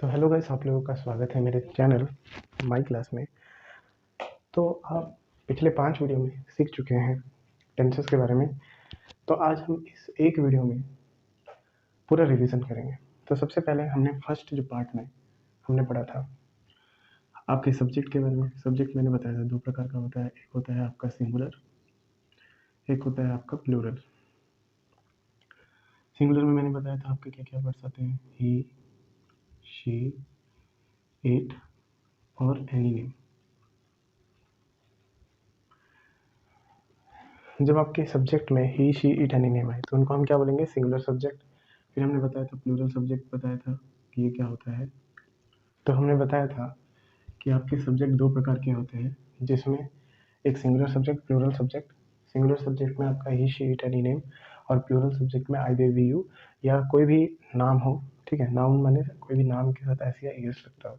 तो hello guys, आप लोगों का स्वागत है मेरे चैनल माई क्लास में। तो आप पिछले 5 वीडियो में सीख चुके हैं टेंसेस के बारे में। तो आज हम इस एक वीडियो में पूरा रिवीजन करेंगे। तो सबसे पहले हमने फर्स्ट जो पार्ट में हमने पढ़ा था आपके सब्जेक्ट के बारे में। सब्जेक्ट मैंने बताया था 2 प्रकार का होता है, एक होता है आपका सिंगुलर, एक होता है आपका प्लूरल। सिंगुलर में मैंने बताया था आपके क्या क्या वर्ड्स आते हैं, ही, शी, इट और एनी नेम। जब आपके सब्जेक्ट में ही, शी, इट, एनी नेम आए तो उनको हम क्या बोलेंगे, सिंगुलर सब्जेक्ट। फिर हमने बताया था प्लूरल सब्जेक्ट, बताया था कि ये क्या होता है। तो हमने बताया था कि आपके सब्जेक्ट 2 प्रकार के होते हैं, जिसमें एक singular subject, plural subject. Singular subject में आपका he, she, it, any name, और प्लूरल सब्जेक्ट में आई, दे, वी, यू, या कोई भी नाम हो। ठीक है, नाउन माने कोई भी नाम के साथ ऐसे या ईएस लगता हो,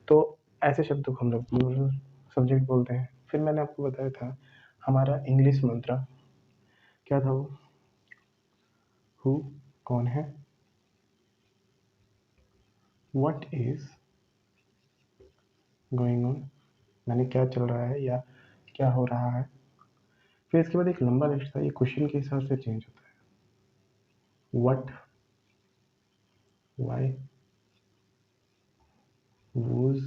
तो ऐसे शब्दों को हम लोग प्लूरल सब्जेक्ट बोलते हैं। फिर मैंने आपको बताया था हमारा इंग्लिश मंत्र क्या था, वो हु कौन है, व्हाट इज गोइंग ऑन माने क्या चल रहा है या क्या हो रहा है। फिर इसके बाद एक लंबा लिस्ट था, ये क्वेश्चन के हिसाब से चेंज होता है। What, why, whose,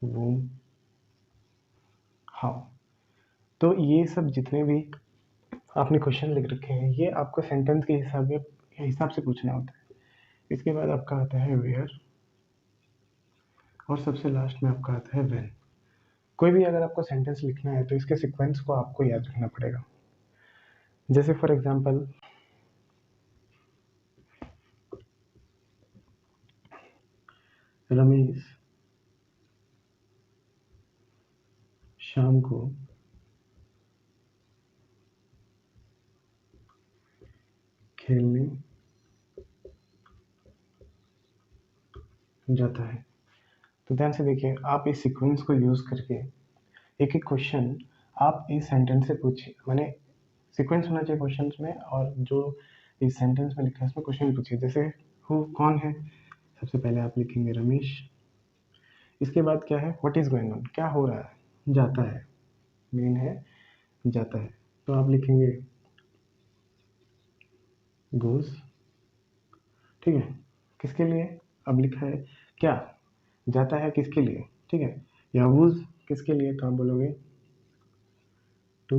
whom, how. तो ये सब जितने भी आपने क्वेश्चन लिख रखे हैं, ये आपको सेंटेंस के हिसाब से पूछना होता है। इसके बाद आपका आता है वेयर, और सबसे लास्ट में आपका आता है व्हेन। कोई भी अगर आपको सेंटेंस लिखना है तो इसके सीक्वेंस को आपको याद रखना पड़ेगा। जैसे फॉर एग्जांपल, रमेश शाम को खेलने जाता है। तो ध्यान से देखिए, आप इस सीक्वेंस को यूज करके एक एक क्वेश्चन आप इस सेंटेंस से पूछिए। माने सीक्वेंस होना चाहिए क्वेश्चंस में, और जो इस सेंटेंस में लिखा है उसमें क्वेश्चन पूछिए। जैसे हु कौन है, सबसे पहले आप लिखेंगे रमेश। इसके बाद क्या है, व्हाट इज गोइंग ऑन क्या हो रहा है, जाता है, मेन है जाता है, तो आप लिखेंगे गोज। ठीक है, किसके लिए, अब लिखा है क्या, जाता है किसके लिए, ठीक है, या वूज किसके लिए, तो आप बोलोगे टू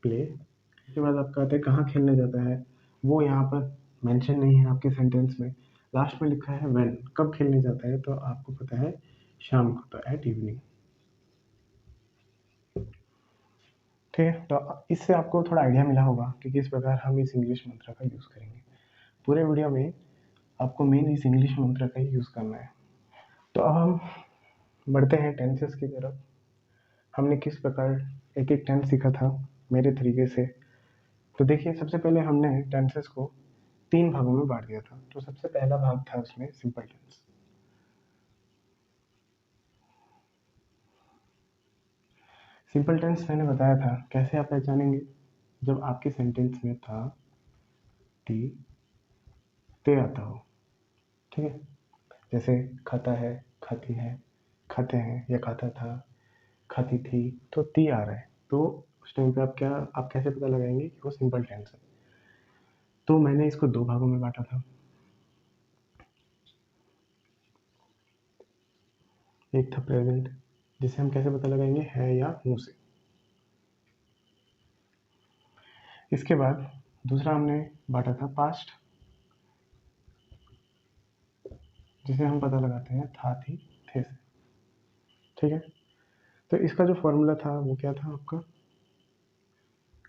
प्ले। इसके बाद आपका आता है कहाँ खेलने जाता है, वो यहाँ पर मेंशन नहीं है आपके सेंटेंस में, लास्ट में लिखा है व्हेन कब खेलने जाता है, तो आपको पता है शाम को, तो एट इवनिंग। ठीक है, तो इससे आपको थोड़ा आइडिया मिला होगा कि किस प्रकार हम इस इंग्लिश मंत्र का यूज़ करेंगे। पूरे वीडियो में आपको मेन इस इंग्लिश मंत्र का ही यूज़ करना है। तो अब हम बढ़ते हैं टेंसेस की तरफ। हमने किस प्रकार एक एक टेंस सीखा था मेरे तरीके से। तो देखिए, सबसे पहले हमने टेंसेस को 3 भागों में बांट दिया था। तो सबसे पहला भाग था उसमें सिंपल टेंस। सिंपल टेंस मैंने बताया था कैसे आप पहचानेंगे, जब आपके सेंटेंस में था, टी, ते आता हो। ठीक है, जैसे खाता है, खाती है, खाते हैं, या खाता था, खाती थी, तो ती आ रहा है, तो उस टाइम पे आप कैसे पता लगाएंगे कि वो सिंपल टेंस है। तो मैंने इसको 2 भागों में बांटा था। एक था प्रेजेंट, जिसे हम कैसे पता लगाएंगे, है या हूँ से। इसके बाद दूसरा हमने बांटा था पास्ट, जिसे हम पता लगाते हैं था, थी, थे से। ठीक है, तो इसका जो फॉर्मूला था वो क्या था आपका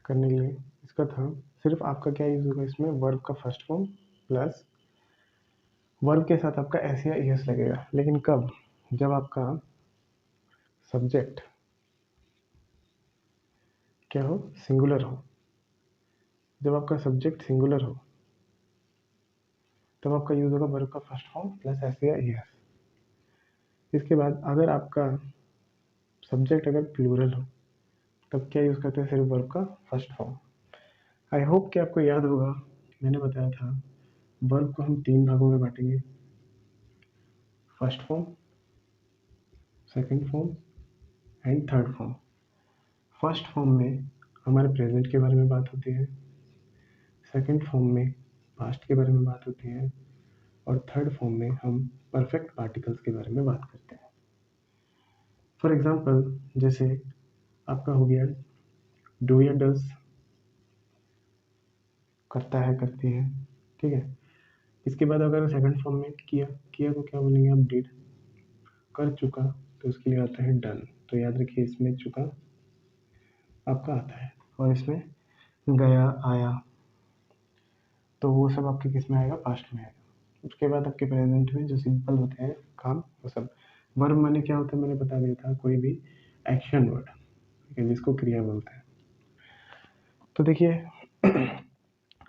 करने के लिए, इसका था सिर्फ आपका क्या यूज होगा इसमें, वर्ब का फर्स्ट फॉर्म प्लस वर्ब के साथ आपका एस या एस लगेगा। लेकिन कब, जब आपका सब्जेक्ट क्या हो, सिंगुलर हो। जब आपका सब्जेक्ट सिंगुलर हो तब आपका यूज होगा वर्ब का फर्स्ट फॉर्म प्लस एस या एस। इसके बाद अगर आपका सब्जेक्ट अगर प्लूरल हो तब क्या यूज करते हैं, सिर्फ वर्ब का फर्स्ट फॉर्म। आई होप कि आपको याद होगा मैंने बताया था वर्ब को हम 3 भागों में बांटेंगे, first form, second form and third form. First form में हमारे प्रेजेंट के बारे में बात होती है, सेकंड फॉर्म में पास्ट के बारे में बात होती है, और थर्ड फॉर्म में हम परफेक्ट पार्टिकल्स के बारे में बात करते हैं। फॉर एग्जाम्पल जैसे आपका हो गया डू या डज, करता है, करती है, ठीक है। इसके बाद अगर सेकंड फॉर्म में किया, किया को क्या बोलेंगे आप, डिड। कर चुका तो उसके लिए आता है डन। तो याद रखिए इसमें चुका आपका आता है, और इसमें गया, आया, तो वो सब आपके किस में आएगा, पास्ट में आएगा। उसके बाद आपके प्रेजेंट में जो सिंपल होते हैं काम, वो सब। वर्ब माने क्या होता है मैंने बता दिया था, कोई भी एक्शन वर्ड, ठीक है, जिसको क्रिया बोलते हैं। तो देखिए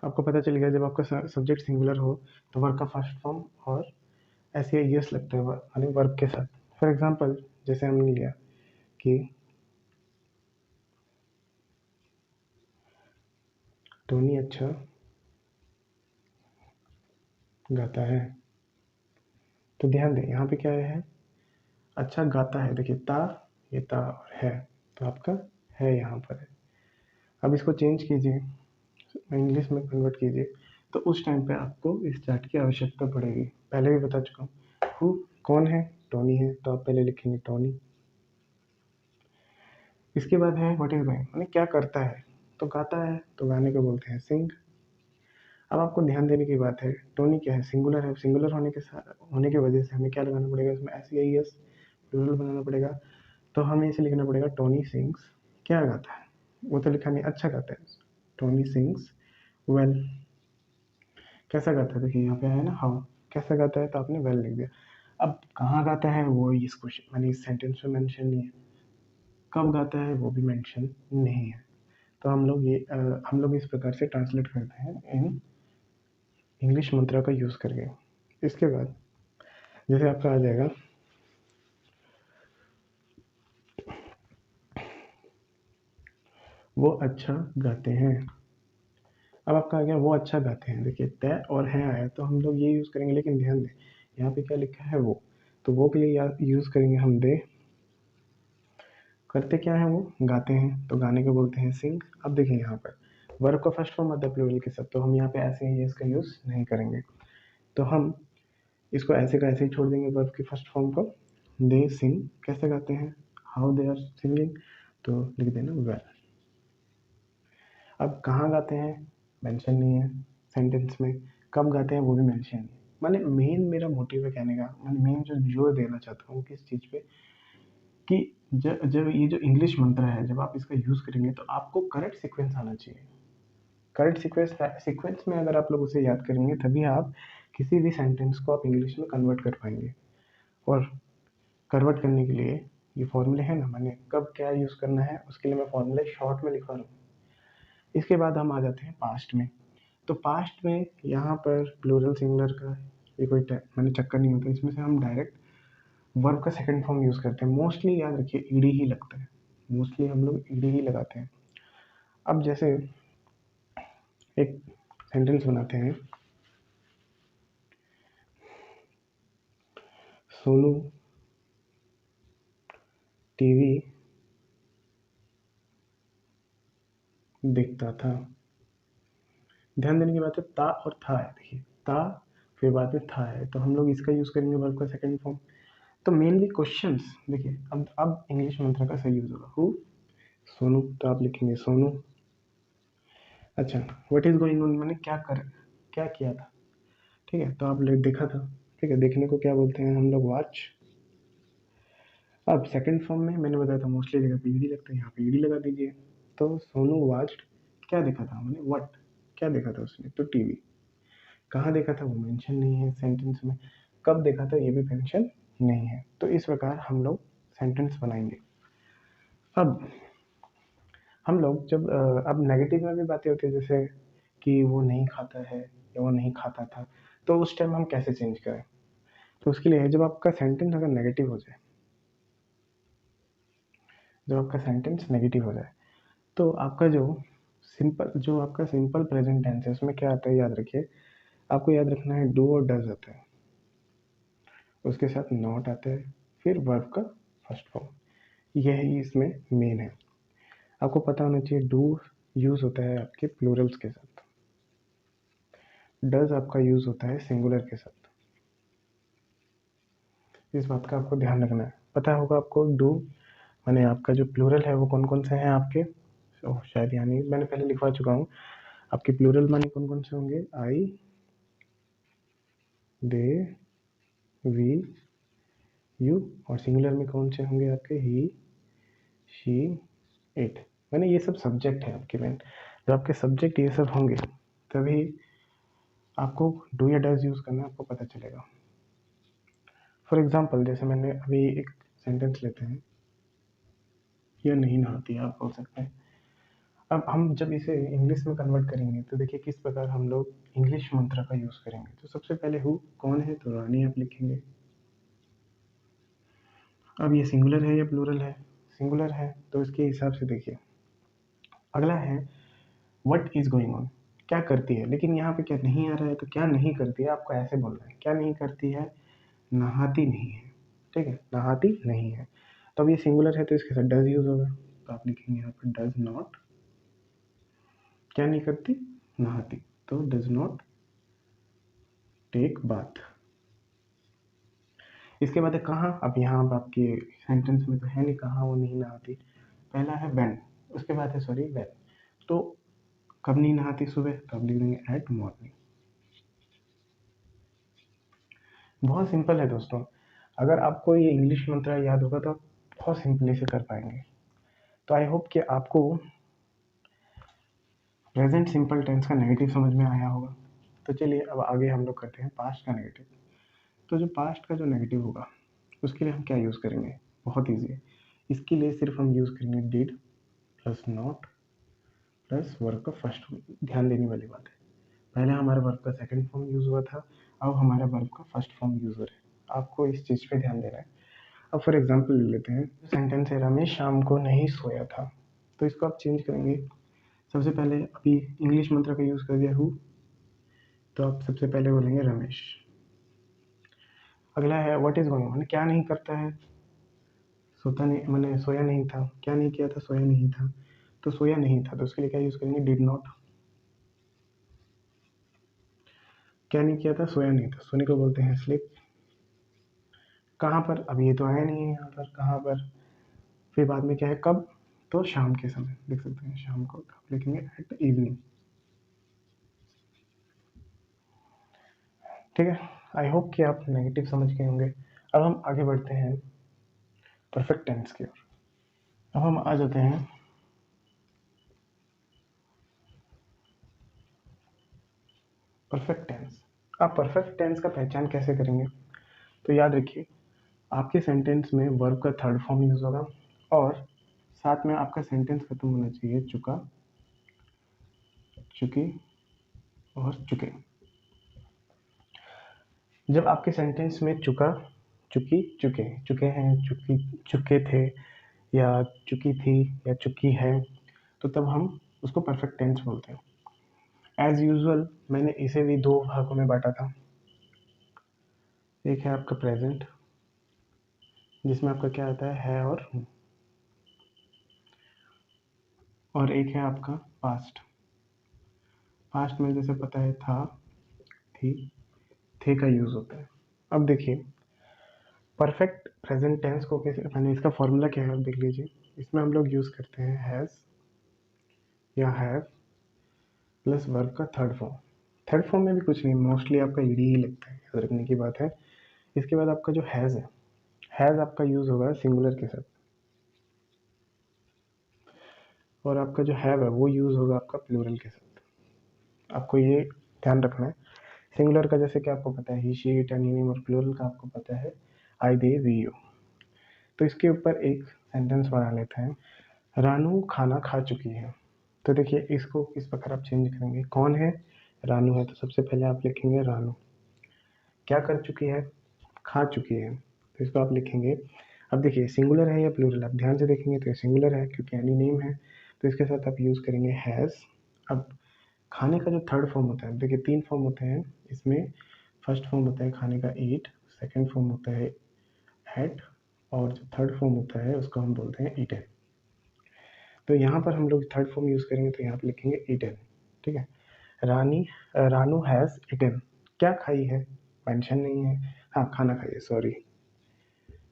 आपको पता चल गया जब आपका सब्जेक्ट सिंगुलर हो तो वर्ब का फर्स्ट फॉर्म और ऐसे यस लगता है माने वर्ब के साथ। फॉर एग्जांपल जैसे हमने लिया कि टोनी अच्छा गाता है, तो ध्यान दें यहाँ पे क्या है, अच्छा गाता है। देखिए ता, ये ता और है, तो आपका है यहाँ पर है। अब इसको चेंज कीजिए, इंग्लिश में कन्वर्ट कीजिए, तो उस टाइम पे आपको इस चार्ट की आवश्यकता पड़ेगी। पहले भी बता चुका हूँ। हु कौन है, टोनी है, तो आप पहले लिखेंगे टोनी। इसके बाद है व्हाट इज गोइंग, माने क्या करता है, तो गाता है, तो गाने को बोलते हैं सिंग। अब आपको ध्यान देने की बात है, टोनी क्या है, सिंगुलर है, सिंगुलर होने के साथ होने की वजह से हमें क्या लगाना पड़ेगा, इसमें एस ई एस प्लूरल बनाना पड़ेगा। तो हमें इसे लिखना पड़ेगा टोनी सिंग्स क्या गाता है, वो तो लिखा नहीं, अच्छा गाता है, टोनी सिंग्स वेल। कैसा गाता है, देखिए यहाँ पे है ना हाउ, कैसा गाता है, तो आपने वेल लिख दिया। अब कहाँ गाता है वो इस क्वेश्चन मानी इस सेंटेंस में मेंशन नहीं है, कब गाता है वो भी मेंशन नहीं है। तो हम लोग इस प्रकार से ट्रांसलेट करते हैं इन इंग्लिश मंत्रा का यूज़ करके। इसके बाद जैसे आपका आ जाएगा वो अच्छा गाते हैं। अब आपका आ गया वो अच्छा गाते हैं, देखिए तय और है आया, तो हम लोग ये यूज़ करेंगे, लेकिन ध्यान दें यहाँ पे क्या लिखा है वो, तो वो के लिए यूज़ करेंगे हम दे। करते क्या है वो, गाते हैं, तो गाने को बोलते हैं सिंग। अब देखिए यहाँ पर वर्ब का फर्स्ट फॉर्म आता है प्लूरल के साथ, तो हम यहाँ पे ऐसे ही इसका यूज़ नहीं करेंगे, तो हम इसको ऐसे का ऐसे ही छोड़ देंगे वर्ब की फर्स्ट फॉर्म को। दे सिंग, कैसे गाते हैं, हाउ दे आर सिंगिंग, तो लिख देना वेल। अब कहाँ गाते हैं मेंशन नहीं है सेंटेंस में, कब गाते हैं वो भी मेंशन नहीं है। माने मेन मेरा मोटिव है कहने का, माने मेन जो जोर देना चाहता हूँ किस चीज़ पे, कि जब ये जो इंग्लिश मंत्र है जब आप इसका यूज़ करेंगे तो आपको करेक्ट सीक्वेंस आना चाहिए। करेक्ट सीक्वेंस में अगर आप लोग उसे याद करेंगे तभी आप किसी भी सेंटेंस को आप इंग्लिश में कन्वर्ट कर पाएंगे। और कन्वर्ट करने के लिए ये फॉर्मूले हैं ना, मैंने कब क्या यूज़ करना है उसके लिए मैं फॉर्मूले शॉर्ट में लिखवा रहा हूँ। इसके बाद हम आ जाते हैं पास्ट में। तो पास्ट में यहाँ पर प्लूरल सिंगुलर का ये कोई मैंने चक्कर नहीं होता, इसमें से हम डायरेक्ट वर्ब का सेकंड फॉर्म यूज़ करते हैं। मोस्टली याद रखिए ईडी ही लगता है, मोस्टली हम लोग ईडी ही लगाते हैं। अब जैसे एक सेंटेंस बनाते हैं, सोनू टीवी देखता था। ध्यान देने की बात है ता और था है, देखिए ता फिर बाद में था है, तो हम लोग इसका यूज़ करेंगे वर्ब का सेकंड फॉर्म। तो मेनली क्वेश्चंस देखिए, अब इंग्लिश मंत्र का सही यूज़ होगा, हु सोनू, तो आप लिखेंगे सोनू। अच्छा व्हाट इज गोइंग ऑन मैंने क्या किया था, ठीक है, तो आप देखा था, ठीक है, देखने को क्या बोलते हैं हम लोग, वॉच। अब सेकंड फॉर्म में मैंने बताया था मोस्टली जगह पे ईडी लगता है, यहाँ पे ईडी लगा दीजिए। तो सोनू वॉच्ड क्या देखा था, मैंने व्हाट क्या देखा था उसने, तो टीवी। कहाँ देखा था वो मेंशन नहीं है सेंटेंस में, कब देखा था ये भी मेंशन नहीं है। तो इस प्रकार हम लोग सेंटेंस बनाएंगे। अब हम लोग जब अब नेगेटिव में भी बातें होती है, जैसे कि वो नहीं खाता है या वो नहीं खाता था, तो उस टाइम हम कैसे चेंज करें। तो उसके लिए जब आपका सेंटेंस अगर नेगेटिव हो जाए, जब आपका सेंटेंस नेगेटिव हो जाए तो आपका जो सिंपल जो आपका सिंपल प्रेजेंट टेंस है उसमें क्या आता है याद रखिए, आपको याद रखना है डू और डज आता है, उसके साथ नॉट आता है, फिर वर्ब का फर्स्ट फॉर्म, यही इसमें मेन है। आपको पता होना चाहिए डू यूज होता है आपके प्लूरल्स के साथ, डज आपका यूज होता है सिंगुलर के साथ, इस बात का आपको ध्यान रखना है। पता होगा आपको डू माने आपका जो प्लूरल है वो कौन कौन से हैं आपके, शायद यानी मैंने पहले लिखवा चुका हूँ। आपके प्लूरल माने कौन कौन से होंगे, आई, दे, वी, यू, और सिंगुलर में कौन से होंगे आपके, ही, शी, इट। माने ये सब सब्जेक्ट है आपके मेन, जब आपके सब्जेक्ट ये सब होंगे तभी आपको डू या डज यूज करना आपको पता चलेगा। फॉर एग्जाम्पल जैसे मैंने अभी एक सेंटेंस लेते हैं, यह नहीं नहाती आप बोल सकते हैं। अब हम जब इसे इंग्लिश में कन्वर्ट करेंगे तो देखिए किस प्रकार हम लोग इंग्लिश मंत्र का यूज करेंगे। तो सबसे पहले हु कौन है, तो रानी आप लिखेंगे। अब ये सिंगुलर है या प्लूरल है, सिंगुलर है, तो इसके हिसाब से देखिए अगला है व्हाट इज गोइंग ऑन, क्या करती है, लेकिन यहाँ पे क्या नहीं आ रहा है, तो क्या नहीं करती है आपको ऐसे बोलना है, क्या नहीं करती है, नहाती नहीं है, ठीक है, नहाती नहीं है। तो अब ये सिंगुलर है तो इसके साथ डज यूज होगा, तो आप लिखेंगे यहाँ पर डज नॉट, क्या नहीं करती, नहाती, तो डज नॉट टेक बाथ। इसके बाद है कहाँ, अब यहाँ अब आपके सेंटेंस में तो है नहीं कहाँ वो नहीं नहाती, पहला है व्हेन, उसके बाद है सॉरी व्हेन, तो कब नहीं नहाती, सुबह, तो आप लिख देंगे एट मॉर्निंग। बहुत सिंपल है दोस्तों, अगर आपको ये इंग्लिश मंत्र याद होगा तो आप बहुत सिंपली से कर पाएंगे। तो आई होप कि आपको प्रेजेंट सिंपल टेंस का नेगेटिव समझ में आया होगा। तो चलिए अब आगे हम लोग करते हैं पास्ट का नेगेटिव। तो जो पास्ट का जो नेगेटिव होगा उसके लिए हम क्या यूज़ करेंगे, बहुत ईजी है। इसके लिए सिर्फ हम यूज़ करेंगे did plus not plus verb का फर्स्ट फॉर्म। ध्यान देने वाली बात है, पहले हमारे वर्ब का सेकंड फॉर्म यूज़ हुआ था, अब हमारे वर्ब का फर्स्ट फॉर्म यूज़ हो रहा है, आपको इस चीज़ पे ध्यान देना है। अब फॉर एग्जाम्पल ले लेते हैं, सेंटेंस है रमेश शाम को नहीं सोया था, तो इसको आप चेंज करेंगे। सबसे पहले अभी इंग्लिश मंत्र का यूज़ कर दिया हु, तो आप सबसे पहले बोलेंगे रमेश। अगला है व्हाट इज गोइंग ऑन, क्या नहीं करता है, सोता नहीं, मैंने सोया नहीं था, क्या नहीं किया था, सोया नहीं था, तो सोया नहीं था, तो उसके लिए क्या यूज करेंगे, डिड नॉट। क्या नहीं किया था, सोया नहीं था, सोने को बोलते हैं स्लीप। कहाँ पर, अब ये तो आया नहीं है यहाँ पर, कहाँ पर, फिर बाद में क्या है कब, तो शाम के समय लिख सकते हैं, शाम को, तो आप लिखेंगे एट इवनिंग। ठीक है, आई होप कि आप नेगेटिव समझ गए होंगे। अब हम आगे बढ़ते हैं परफेक्ट टेंस की ओर। अब हम आ जाते हैं परफेक्ट टेंस। आप परफेक्ट टेंस का पहचान कैसे करेंगे, तो याद रखिए आपके सेंटेंस में वर्ब का थर्ड फॉर्म यूज होगा और साथ में आपका सेंटेंस खत्म होना चाहिए चुका, चुकी और चुके। जब आपके सेंटेंस में चुका, चुकी, चुके, चुके हैं, चुकी, चुके थे, या चुकी थी, या चुकी है, तो तब हम उसको परफेक्ट टेंस बोलते हैं। एज यूजुअल मैंने इसे भी दो भागों में बांटा था, एक है आपका प्रेजेंट जिसमें आपका क्या आता है और हूँ, और एक है आपका पास्ट। पास्ट में जैसे पता है था, थी, थे का यूज होता है। अब देखिए परफेक्ट प्रेजेंट टेंस को कैसे, मैंने इसका फॉर्मूला क्या है देख लीजिए, इसमें हम लोग यूज करते हैं हैज या हैव प्लस वर्ब का थर्ड फॉर्म। थर्ड फॉर्म में भी कुछ नहीं, मोस्टली आपका ईडी ही लगता है, याद रखने की बात है। इसके बाद आपका जो हैज है, हैज आपका यूज होगा सिंगुलर के साथ, और आपका जो हैव है वो यूज होगा आपका प्लूरल के साथ। आपको ये ध्यान रखना है। सिंगुलर का जैसे कि आपको पता है ही, शी, इट, एनी, और प्लूरल का आपको पता है आई, दे, वी, यू। तो इसके ऊपर एक सेंटेंस बना लेते हैं, रानू खाना खा चुकी है। तो देखिए इसको किस प्रकार आप चेंज करेंगे, कौन है, रानू है, तो सबसे पहले आप लिखेंगे रानू, क्या कर चुकी है, खा चुकी है, तो इसको आप लिखेंगे। अब देखिए सिंगुलर है या प्लूरल, आप ध्यान से देखेंगे तो ये सिंगुलर है क्योंकि एनी नेम है, तो इसके साथ आप यूज करेंगे हैज अब खाने का जो थर्ड फॉर्म होता है, देखिए 3 फॉर्म होते हैं इसमें। फर्स्ट फॉर्म होता है खाने का ईट, सेकंड फॉर्म होता है एट, और जो थर्ड फॉर्म होता है उसको हम बोलते हैं ईटन। तो यहाँ पर हम लोग थर्ड फॉर्म यूज़ करेंगे तो यहाँ पे लिखेंगे ईटन, ठीक है। रानू हैज़ ईटन, क्या खाई है, मेंशन नहीं है। हाँ, खाना खाई है, सॉरी,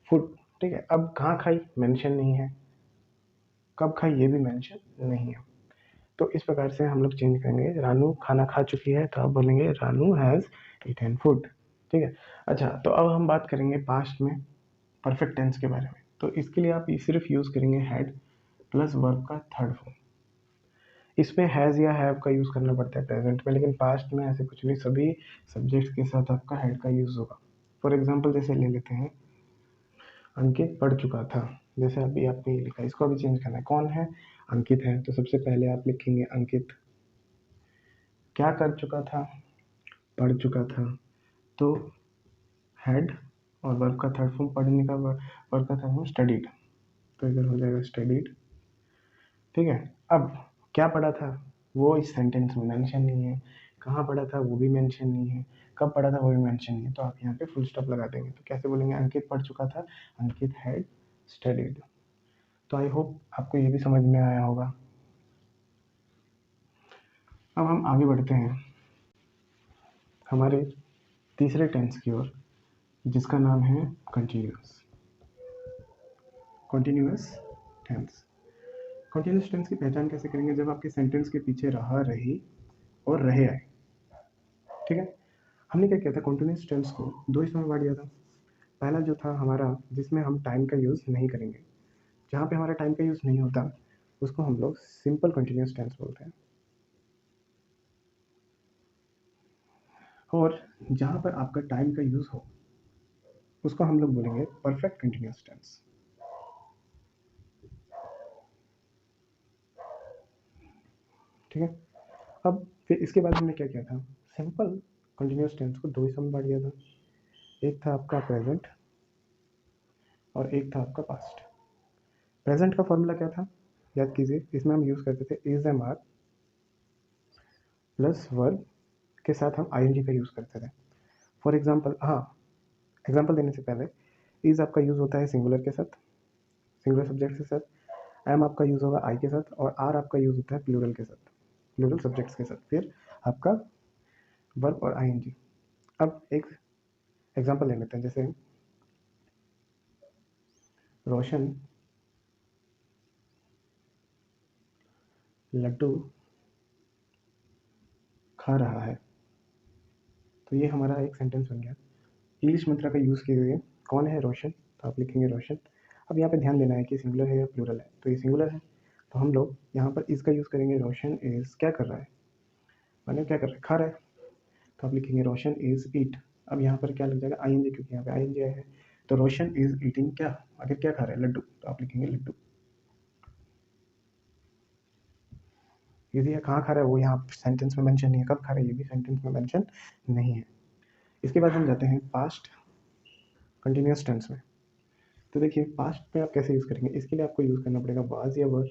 फूड, ठीक है। अब कहाँ खाई, मेंशन नहीं है। कब खाई, ये भी मेंशन नहीं है। तो इस प्रकार से हम लोग चेंज करेंगे। रानू खाना खा चुकी है तो आप बोलेंगे रानू हैज़ ईटन फूड, ठीक है। अच्छा, तो अब हम बात करेंगे पास्ट में परफेक्ट टेंस के बारे में। तो इसके लिए आप सिर्फ यूज़ करेंगे हैड प्लस वर्ब का थर्ड फॉर्म। इसमें हैज़ या हैव का यूज़ करना पड़ता है प्रेजेंट में, लेकिन पास्ट में ऐसे कुछ नहीं, सभी सब्जेक्ट्स के साथ आपका हैड का यूज़ होगा। फॉर एग्जाम्पल जैसे ले लेते हैं, अंकित पढ़ चुका था, जैसे अभी आपने ये लिखा, इसको अभी चेंज करना है। कौन है, अंकित है, तो सबसे पहले आप लिखेंगे अंकित क्या कर चुका था, पढ़ चुका था। तो हैड और वर्ब का थर्ड फॉर्म, पढ़ने का वर्ब का थर्ड फॉर्म स्टडीड, तो इधर हो जाएगा स्टडीड, ठीक है। अब क्या पढ़ा था, वो इस सेंटेंस में मेंशन नहीं है। कहाँ पढ़ा था, वो भी मेंशन नहीं है। कब पढ़ा था, वो भी मेंशन नहीं है। तो आप यहाँ पे फुल स्टॉप लगा देंगे। तो कैसे बोलेंगे, अंकित पढ़ चुका था, अंकित हैड स्टडीड। तो आई होप आपको ये भी समझ में आया होगा। अब हम आगे बढ़ते हैं हमारे तीसरे टेंस की ओर, जिसका नाम है continuous. Continuous tense. Continuous tense की पहचान कैसे करेंगे, जब आपके सेंटेंस के पीछे रहा, रही और रहे आए, ठीक है। हमने क्या किया था, कंटिन्यूअस टेंस को दो हिस्सों में बांट दिया था। पहला जो था हमारा, जिसमें हम टाइम का यूज़ नहीं करेंगे, जहाँ पे हमारा टाइम का यूज़ नहीं होता उसको हम लोग सिंपल कंटिन्यूअस टेंस बोलते हैं। और जहाँ पर आपका टाइम का यूज़ हो उसको हम लोग बोलेंगे परफेक्ट कंटिन्यूअस टेंस, ठीक है। अब फिर इसके बाद हमने क्या किया था, सिंपल कंटिन्यूअस टेंस को दो हिस्सों में बांट दिया था। एक था आपका प्रेजेंट और एक था आपका पास्ट। प्रेजेंट का फॉर्मूला क्या था, याद कीजिए, इसमें हम यूज़ करते थे is am are plus verb के साथ हम आईएनजी का यूज़ करते थे। फॉर एग्जांपल, हाँ, एग्जांपल देने से पहले, इज आपका यूज़ होता है सिंगुलर के साथ, सिंगुलर सब्जेक्ट के साथ। एम आपका यूज़ होगा आई के साथ, और आर आपका यूज़ होता है प्लूरल के साथ, प्लूरल सब्जेक्ट्स के साथ। फिर आपका वर्ब और आईएनजी। अब एक एग्जांपल ले लेते हैं, जैसे रोशन लड्डू खा रहा है। तो ये हमारा एक सेंटेंस बन गया। इंग्लिश मंत्रा का यूज़ किए हुए, कौन है, रोशन, तो आप लिखेंगे रोशन। अब यहाँ पे ध्यान देना है कि सिंगुलर है या प्लूरल है। तो ये सिंगुलर है तो हम लोग यहाँ पर इज का यूज़ करेंगे। रोशन इज क्या कर रहा है, माने क्या कर रहा है, खा रहा है। तो आप लिखेंगे रोशन इज ईट। अब यहाँ पर क्या लग जाएगा, आईएनजी, क्योंकि यहाँ पे आईएनजी आया है। तो रोशन इज ईटिंग क्या, आखिर क्या खा रहा है, लड्डू, तो आप लिखेंगे लड्डू। इजी है, कहाँ खा रहा है वो यहाँ सेंटेंस में मेंशन नहीं है, कब खा रहा है ये भी सेंटेंस में मेंशन नहीं है। इसके बाद हम जाते हैं पास्ट कंटिन्यूअस टेंस में। तो देखिए पास्ट में आप कैसे यूज़ करेंगे, इसके लिए आपको यूज़ करना पड़ेगा वाज या वर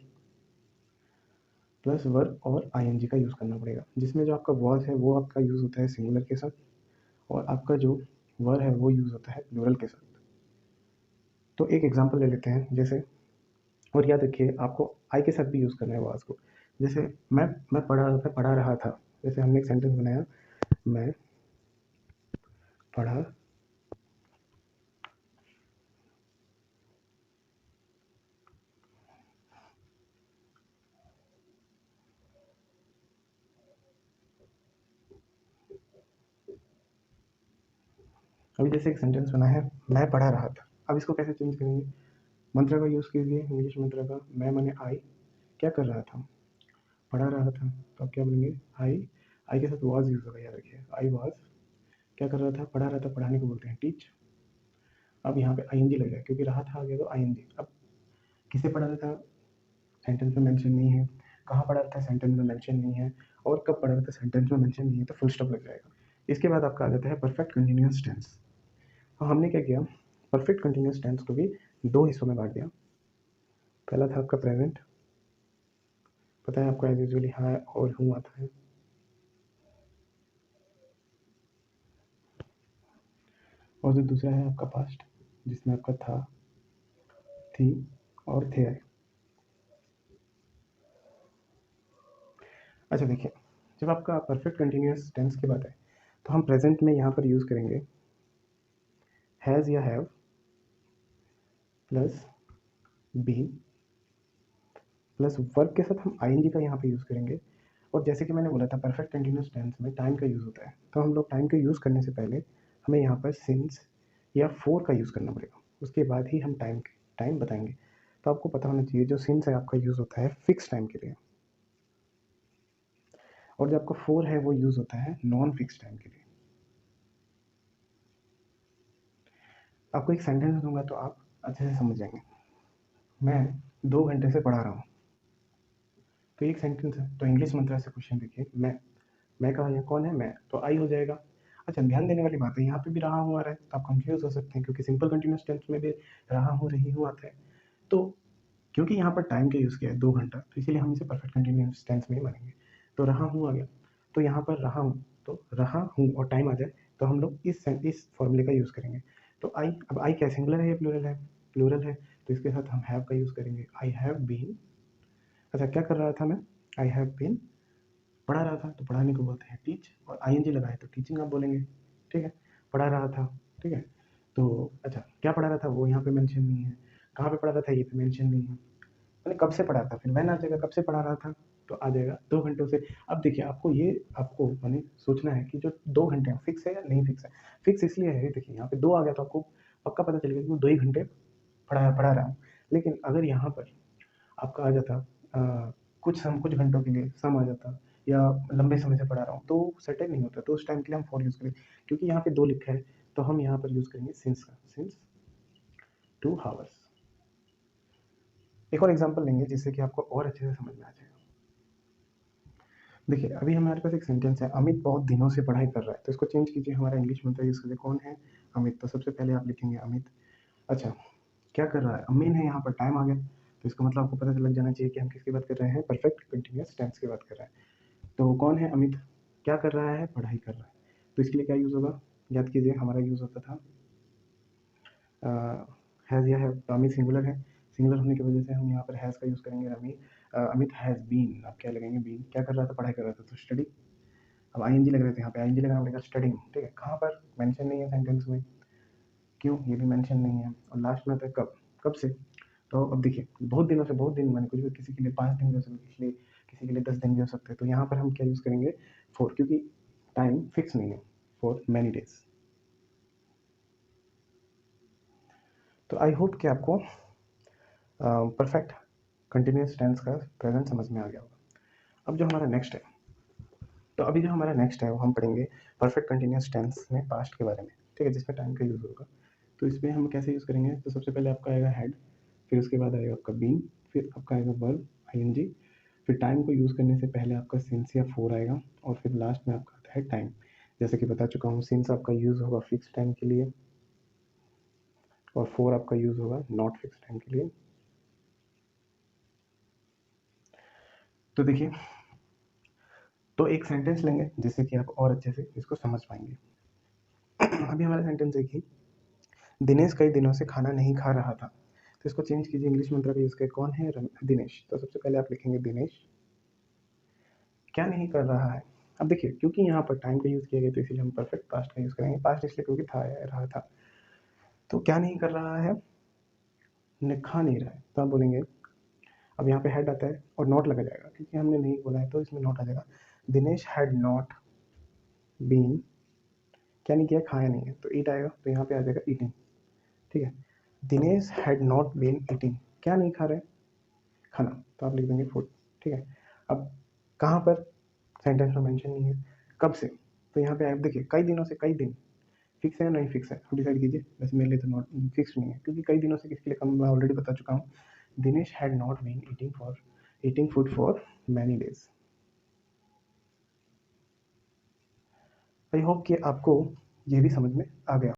प्लस वर्ब और आईएनजी का यूज़ करना पड़ेगा, जिसमें जो आपका वाज है वो आपका यूज़ होता है सिंगुलर के साथ, और आपका जो वर है वो यूज़ होता है प्लूरल के साथ। तो एक एग्जांपल ले लेते हैं, जैसे, और याद रखिए आपको आई के साथ भी यूज़ करना है वाज को। जैसे मैं पढ़ा रहा था, जैसे हमने एक सेंटेंस बनाया, मैं पढ़ा, अभी जैसे एक सेंटेंस बना है, मैं पढ़ा रहा था। अब इसको कैसे चेंज करेंगे, मंत्र का यूज़ कीजिए, इंग्लिश मंत्र का। मैं माने आई, क्या कर रहा था, पढ़ा रहा था। तो आप क्या बोलेंगे, आई के साथ वाज यूज़ होगा, याद रखिए, आई वाज क्या कर रहा था, पढ़ा रहा था, पढ़ाने को बोलते हैं टीच। अब यहाँ पे आईएनजी लग जाए, क्योंकि रहा था आ गया तो आईएनजी। अब किसे पढ़ा रहा था, सेंटेंस में मेंशन नहीं है। कहाँ पढ़ा रहा था, सेंटेंस में मेंशन नहीं है। और कब पढ़ा रहा था, सेंटेंस में मेंशन नहीं है, तो फुल स्टॉप लग जाएगा। इसके बाद आपका आ जाता है परफेक्ट कंटिन्यूअस टेंस। तो हमने क्या किया, परफेक्ट कंटिन्यूअस टेंस को भी दो हिस्सों में बांट दिया। पहला था आपका प्रेजेंट पता है आपको एज यूजुअली हाँ और हूँ आता है। और जो दूसरा है आपका पास्ट, जिसमें आपका था, थी और थे आए। अच्छा देखिए, जब आपका परफेक्ट कंटिन्यूअस टेंस की बात है तो हम प्रेजेंट में यहाँ पर यूज़ करेंगे हैज़ या have plus been plus verb के साथ हम आईएनजी का यहाँ पे यूज़ करेंगे। और जैसे कि मैंने बोला था परफेक्ट कंटिन्यूअस टेंस में टाइम का यूज़ होता है, तो हम लोग टाइम का यूज़ करने से पहले हमें यहाँ पर सिंस या फोर का यूज़ करना पड़ेगा, उसके बाद ही हम टाइम बताएंगे। तो आपको पता होना चाहिए जो सिंस है आपका यूज़ होता है फिक्स टाइम के लिए, और जो आपका फोर है वो यूज़ होता है नॉन फिक्स टाइम के लिए। आपको एक सेंटेंस दूंगा तो आप अच्छे से समझ जाएंगे। मैं 2 घंटे से पढ़ा रहा हूँ, तो एक सेंटेंस है। तो इंग्लिश मंत्रा से क्वेश्चन देखिए, मैं कहा यहाँ कौन है, मैं, तो आई हो जाएगा। अच्छा ध्यान देने वाली बात है, यहाँ पे भी रहा हूँ आ रहा है, तो आप कंफ्यूज हो सकते हैं क्योंकि सिंपल कंटिन्यूस टेंस में भी रहा हूँ रही हूँ आता है। तो क्योंकि यहाँ पर टाइम का यूज़ किया है 2 घंटा, तो इसीलिए हम इसे परफेक्ट कंटिन्यूस टेंस में ही मानेंगे। तो रहा हूँ आ गया, तो यहाँ पर रहा हूँ, तो रहा हूँ और टाइम आ जाए तो हम लोग इस फॉर्मूले का यूज़ करेंगे। तो आई, अब आई क्या सिंगुलर है या प्लूरल है? प्लूरल है, तो इसके साथ हम हैव का यूज़ करेंगे। आई हैव बीन, अच्छा क्या कर रहा था मैं, आई हैव बीन पढ़ा रहा था, तो पढ़ाने को बोलते हैं टीच, और आईएनजी लगा है तो टीचिंग आप बोलेंगे, ठीक है। पढ़ा रहा था, ठीक है। तो अच्छा क्या पढ़ा रहा था वो यहाँ पे मेंशन नहीं है, कहाँ पे पढ़ा रहा था ये पे मेंशन नहीं है, मैंने कब से पढ़ा था, फिर मैंने आ जाएगा कब से पढ़ा रहा था, तो आ जाएगा 2 घंटों से। अब देखिए आपको मैंने सोचना है कि जो 2 घंटे हैं फिक्स है या नहीं फिक्स है। फिक्स इसलिए है, देखिए यहाँ पे 2 आ गया तो आपको पक्का पता चलेगा कि वो 2 ही घंटे पढ़ा रहा हूँ। लेकिन अगर यहाँ पर आपका आ जाता कुछ घंटों के लिए सम आ जाता, या लंबे समय से पढ़ा रहा हूँ, तो सर्टेन नहीं होता, तो उस टाइम के लिए हम फॉर यूज़ करें। क्योंकि यहाँ पे 2 लिखा है तो हम यहाँ पर यूज़ करेंगे सिंस का, सिंस 2 हावर्स। एक और एग्जांपल लेंगे जिससे कि आपको और अच्छे से समझ में आ जाएगा। देखिए अभी हमारे पास एक सेंटेंस है, अमित बहुत दिनों से पढ़ाई कर रहा है, तो इसको चेंज कीजिए, हमारा इंग्लिश में यूज़ कीजिए, कौन है, अमित। तो सबसे पहले आप लिखेंगे अमित। अच्छा क्या कर रहा है, अमीन है, यहाँ पर टाइम आ गया, तो इसका मतलब आपको पता लग जाना चाहिए कि हम किसकी बात कर रहे हैं, परफेक्ट कंटिन्यूअस टेंस की बात कर रहे हैं। तो कौन है अमित, क्या कर रहा है, पढ़ाई कर रहा है, तो इसके लिए क्या यूज़ होगा, याद कीजिए हमारा यूज़ होता था हैज़ या हैव, तो अमित सिंगुलर है, सिंगुलर होने की वजह से हम यहाँ पर हैज़ का यूज़ करेंगे। अमित हैज़ बीन, आप क्या लगेंगे, बीन, क्या कर रहा था, पढ़ाई कर रहा था, तो स्टडी। अब आईएनजी लग रहे थे, यहाँ पे आईएनजी लगाना पड़ेगा, स्टडिंग, ठीक है। कहाँ पर मेंशन नहीं है सेंटेंस में, क्यों, ये भी मेंशन नहीं है। और लास्ट में आता है कब, कब से। तो अब देखिए बहुत दिनों से, बहुत दिन मैंने कुछ भी, किसी के लिए 5 दिन भी हो सकते, किसी के लिए 10 दिन भी हो सकते हैं, तो यहाँ पर हम क्या यूज़ करेंगे, फॉर, क्योंकि टाइम फिक्स नहीं है, फॉर मैनी डेज। तो आई होप कि आपको परफेक्ट कंटिन्यूस टेंस का प्रेजेंट समझ में आ गया होगा। अब जो हमारा नेक्स्ट है, तो अभी जो हमारा नेक्स्ट है वो हम पढ़ेंगे परफेक्ट कंटिन्यूस टेंस में पास्ट के बारे में, ठीक है, जिसमें टाइम का यूज़ होगा। तो इसमें हम कैसे यूज़ करेंगे, तो सबसे पहले आपका आएगा हैड, फिर उसके बाद आएगा आपका बीन, फिर आपका आएगा वर्ब आईएनजी, फिर टाइम को यूज़ करने से पहले आपका सिंस या फोर आएगा, और फिर लास्ट में आपका आता है टाइम। जैसे कि बता चुका हूँ, सिंस आपका यूज़ होगा फिक्स टाइम के लिए, और फोर आपका यूज़ होगा नॉट फिक्स टाइम के लिए। तो देखिए, तो एक सेंटेंस लेंगे जिससे कि आप और अच्छे से इसको समझ पाएंगे। अभी हमारा सेंटेंस है कि दिनेश कई दिनों से खाना नहीं खा रहा था, तो इसको चेंज कीजिए, इंग्लिश मंत्र का यूज़ करें, कौन है, दिनेश। तो सबसे पहले आप लिखेंगे दिनेश क्या नहीं कर रहा है। अब देखिए क्योंकि यहाँ पर टाइम का यूज़ किया गया तो इसीलिए हम परफेक्ट पास्ट का यूज़ करेंगे, पास्ट इसलिए क्योंकि था या रहा था। तो क्या नहीं कर रहा है, खा नहीं रहा है, तो आप बोलेंगे, अब यहाँ पे हेड आता है और नॉट लगा जाएगा क्योंकि हमने नहीं बोला है, तो इसमें नॉट आ जाएगा। दिनेश हैड नॉट बीन, क्या नहीं किया, खाया नहीं है, तो ईट आएगा, तो यहाँ पे आ जाएगा ईटिंग, ठीक है। Dinesh had not been eating, क्या नहीं खा रहे, खाना, तो आप लिख देंगे फूड, ठीक है। अब कहाँ पर, सेंटेंस में मेंशन नहीं है, कब से, तो यहाँ पे आप देखिए कई दिनों से, कई दिन फिक्स है या नहीं फिक्स है, आप डिसाइड कीजिए। वैसे मेरे लिए तो नॉट फिक्स नहीं है, क्योंकि कई दिनों से किसके लिए कम मैं ऑलरेडी बता चुका हूँ, Dinesh had not been eating food for many days. I hope कि आपको ये भी समझ में आ गया।